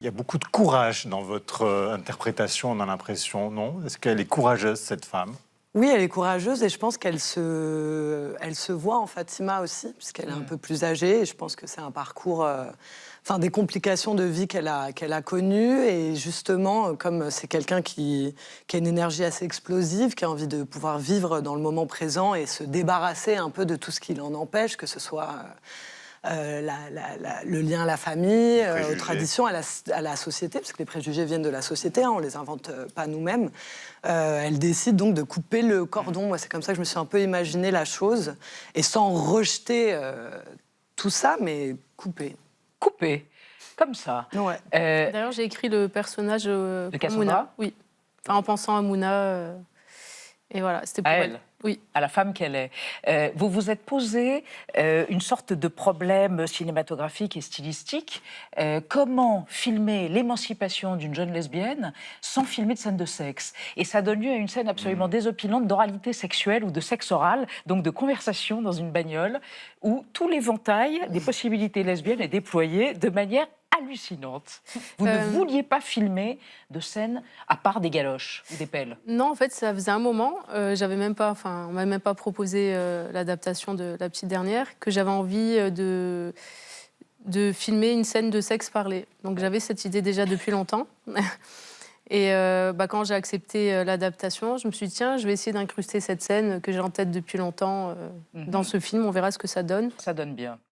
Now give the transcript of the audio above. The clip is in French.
Il y a beaucoup de courage dans votre interprétation, on a l'impression, non? Est-ce qu'elle est courageuse, cette femme? Oui, elle est courageuse et je pense elle se voit en Fatima aussi, puisqu'elle est un peu plus âgée. Et je pense que c'est un parcours, des complications de vie qu'elle a connues. Et justement, comme c'est quelqu'un qui a une énergie assez explosive, qui a envie de pouvoir vivre dans le moment présent et se débarrasser un peu de tout ce qui l'en empêche, que ce soit le lien à la famille, aux traditions, à la société, parce que les préjugés viennent de la société, hein, on ne les invente pas nous-mêmes. Elle décide donc de couper le cordon. Moi, c'est comme ça que je me suis un peu imaginé la chose, et sans rejeter tout ça, mais couper. Couper, comme ça. Ouais. D'ailleurs, j'ai écrit le personnage de pour Cassandra. Mouna. Oui. Enfin, en pensant à Mouna. Et voilà, c'était pour elle. Oui. À la femme qu'elle est. Vous vous êtes posé une sorte de problème cinématographique et stylistique. Comment filmer l'émancipation d'une jeune lesbienne sans filmer de scène de sexe? Et ça donne lieu à une scène absolument désopilante d'oralité sexuelle ou de sexe oral, donc de conversation dans une bagnole, où tout l'éventail des possibilités lesbiennes est déployé de manière hallucinante. Vous ne vouliez pas filmer de scènes à part des galoches ou des pelles? Non, en fait, ça faisait un moment. On m'avait même pas proposé l'adaptation de La Petite Dernière, que j'avais envie de filmer une scène de sexe parlé. Donc j'avais cette idée déjà depuis longtemps. Et quand j'ai accepté l'adaptation, je me suis dit, tiens, je vais essayer d'incruster cette scène que j'ai en tête depuis longtemps dans ce film. On verra ce que ça donne. Ça donne bien.